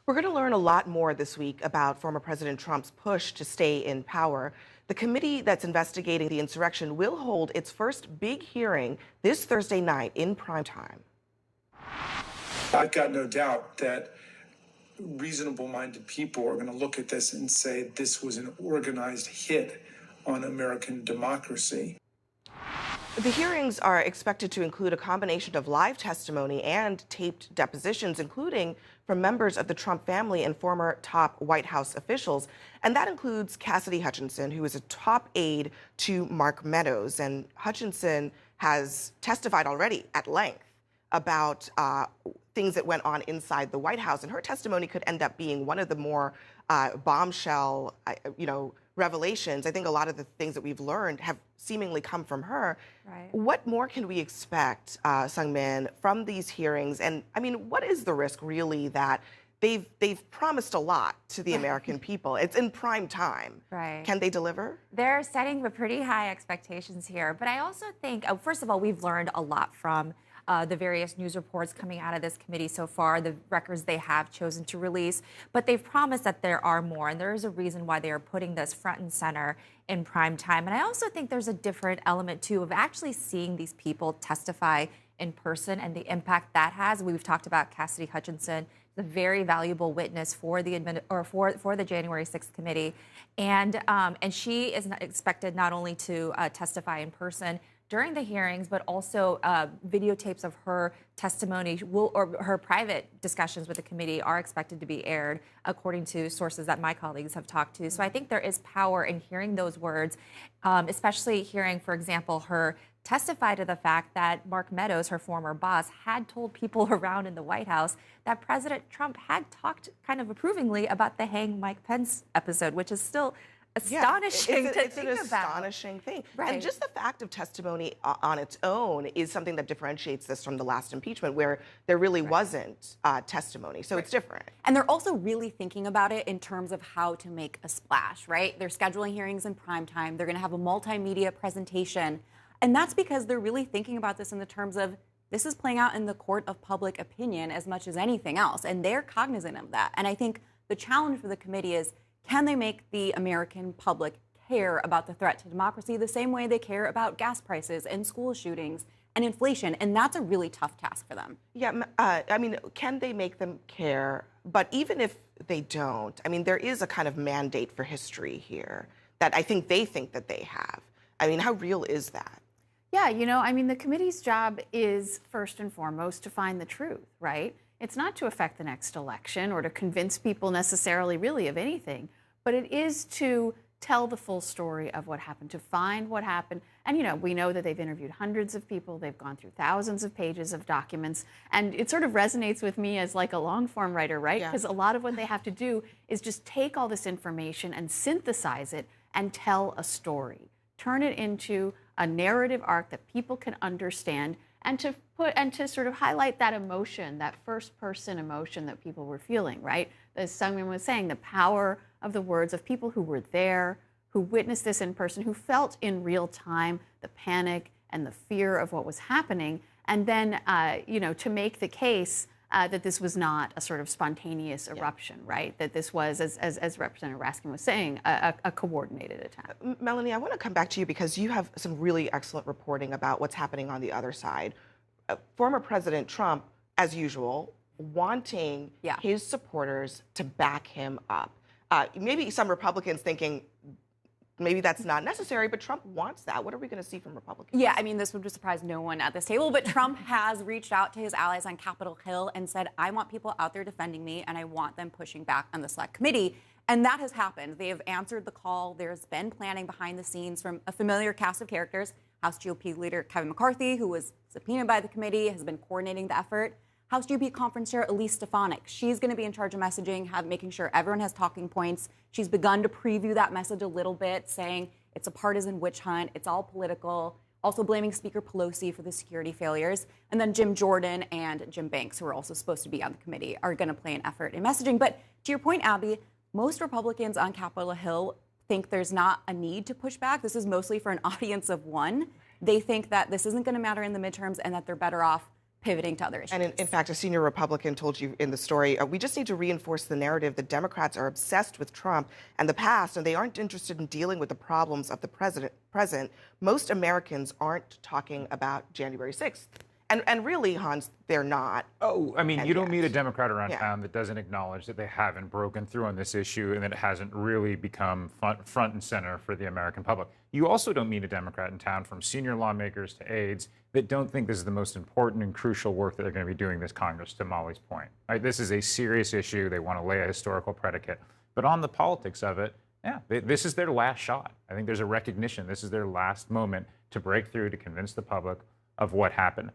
We're going to learn a lot more this week about former President Trump's push to stay in power. The committee that's investigating the insurrection will hold its first big hearing this Thursday night in prime time. I've got no doubt that reasonable-minded people are going to look at this and say this was an organized hit on American democracy. The hearings are expected to include a combination of live testimony and taped depositions, including from members of the Trump family and former top White House officials. And that includes Cassidy Hutchinson, who is a top aide to Mark Meadows. And Hutchinson has testified already at length about things that went on inside the White House. And her testimony could end up being one of the more bombshell, revelations. I think a lot of the things that we've learned have seemingly come from her. Right. What more can we expect, Sung-min, from these hearings? And I mean, what is the risk really that they've promised a lot to the American people? It's in prime time. Right. Can they deliver? They're setting pretty high expectations here. But I also think, first of all, we've learned a lot from the various news reports coming out of this committee so far, the records they have chosen to release. But they've promised that there are more, and there is a reason why they are putting this front and center in prime time. And I also think there's a different element, too, of actually seeing these people testify in person and the impact that has. We've talked about Cassidy Hutchinson, the very valuable witness for the for the January 6th committee, and she is expected not only to testify in person during the hearings, but also videotapes of her testimony or her private discussions with the committee are expected to be aired, according to sources that my colleagues have talked to. So I think there is power in hearing those words, especially hearing, for example, her testify to the fact that Mark Meadows, her former boss, had told people around in the White House that President Trump had talked kind of approvingly about the Hang Mike Pence episode, which is still astonishing to it's think an about. astonishing thing. Right. And just the fact of testimony on its own is something that differentiates this from the last impeachment, where there really wasn't testimony. So it's different. And they're also really thinking about it in terms of how to make a splash, right? They're scheduling hearings in prime time. They're going to have a multimedia presentation. And that's because they're really thinking about this in the terms of this is playing out in the court of public opinion as much as anything else. And they're cognizant of that. And I think the challenge for the committee is, can they make the American public care about the threat to democracy the same way they care about gas prices and school shootings and inflation? And that's a really tough task for them. Yeah, I mean, can they make them care? But even if they don't, I mean, there is a kind of mandate for history here that I think they think that they have. I mean, how real is that? Yeah, I mean, the committee's job is first and foremost to find the truth, right? It's not to affect the next election or to convince people necessarily really of anything, but it is to tell the full story of what happened, to find what happened. And, we know that they've interviewed hundreds of people. They've gone through thousands of pages of documents. And it sort of resonates with me as like a long form writer, right? Because a lot of what they have to do is just take all this information and synthesize it and tell a story, turn it into a narrative arc that people can understand, and to sort of highlight that emotion, that first person emotion that people were feeling, right? As Sung-min was saying, the power of the words of people who were there, who witnessed this in person, who felt in real time the panic and the fear of what was happening, and then, to make the case that this was not a sort of spontaneous eruption, right? That this was, as Representative Raskin was saying, a coordinated attack. Melanie, I want to come back to you because you have some really excellent reporting about what's happening on the other side. Former President Trump, as usual, wanting his supporters to back him up. Maybe some Republicans thinking, maybe that's not necessary, but Trump wants that. What are we going to see from Republicans? Yeah, I mean, this would surprise no one at this table, but Trump has reached out to his allies on Capitol Hill and said, I want people out there defending me, and I want them pushing back on the Select Committee. And that has happened. They have answered the call. There's been planning behind the scenes from a familiar cast of characters. House GOP leader Kevin McCarthy, who was subpoenaed by the committee, has been coordinating the effort. House GOP conference chair Elise Stefanik, she's going to be in charge of messaging, making sure everyone has talking points. She's begun to preview that message a little bit, saying it's a partisan witch hunt, it's all political, also blaming Speaker Pelosi for the security failures. And then Jim Jordan and Jim Banks, who are also supposed to be on the committee, are going to play an effort in messaging. But to your point, Abby, most Republicans on Capitol Hill think there's not a need to push back. This is mostly for an audience of one. They think that this isn't going to matter in the midterms and that they're better off pivoting to other issues. And in fact, a senior Republican told you in the story, we just need to reinforce the narrative that Democrats are obsessed with Trump and the past, and they aren't interested in dealing with the problems of the present. Most Americans aren't talking about January 6th. And really, Hans, they're not. Oh, I mean, you don't meet a Democrat around Yeah. town that doesn't acknowledge that they haven't broken through on this issue and that it hasn't really become front and center for the American public. You also don't meet a Democrat in town, from senior lawmakers to aides, that don't think this is the most important and crucial work that they're going to be doing this Congress, to Molly's point. Right? This is a serious issue. They want to lay a historical predicate. But on the politics of it, yeah, this is their last shot. I think there's a recognition. This is their last moment to break through, to convince the public of what happened.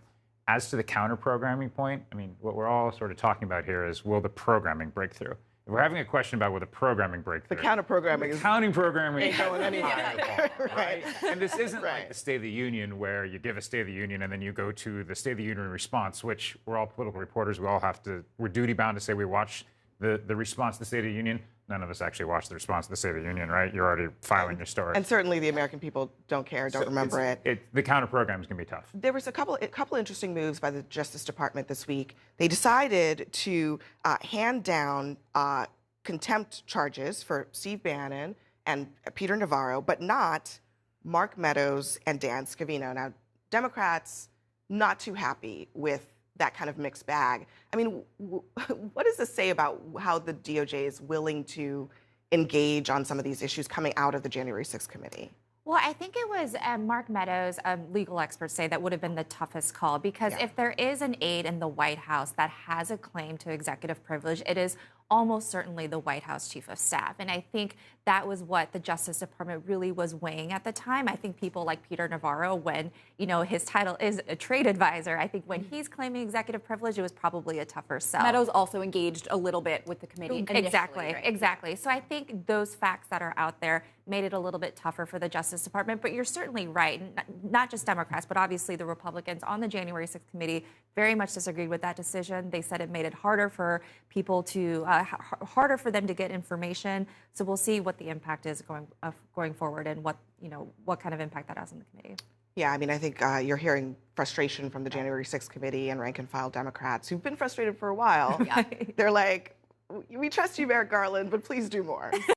As to the counter-programming point, I mean, what we're all sort of talking about here is, will the programming break through? If we're having a question about will the programming break through, The counter-programming is counter-programming ain't going anywhere. right? And this isn't like the State of the Union, where you give a State of the Union and then you go to the State of the Union response, which we're all political reporters. We're duty-bound to say we watch the response to the State of the Union. None of us actually watch the response to the State of the Union, right? You're already filing your story. And certainly the American people don't care, don't remember it. The counter-program is going to be tough. There was a couple interesting moves by the Justice Department this week. They decided to hand down contempt charges for Steve Bannon and Peter Navarro, but not Mark Meadows and Dan Scavino. Now, Democrats not too happy with that kind of mixed bag. I mean, what does this say about how the DOJ is willing to engage on some of these issues coming out of the January 6th committee? Well, I think it was Mark Meadows, legal experts say that would have been the toughest call, because if there is an aide in the White House that has a claim to executive privilege, it is almost certainly the White House chief of staff. And I think that was what the Justice Department really was weighing at the time. I think people like Peter Navarro, when, his title is a trade advisor, I think when he's claiming executive privilege, it was probably a tougher sell. Meadows also engaged a little bit with the committee initially, right? Exactly. So I think those facts that are out there made it a little bit tougher for the Justice Department. But you're certainly right. Not just Democrats, but obviously the Republicans on the January 6th committee very much disagreed with that decision. They said it made it harder for people to, harder for them to get information. So we'll see what the impact is going forward, and what kind of impact that has on the committee. Yeah, I mean, I think you're hearing frustration from the January 6th committee and rank and file Democrats who've been frustrated for a while. They're like, we trust you, Merrick Garland, but please do more.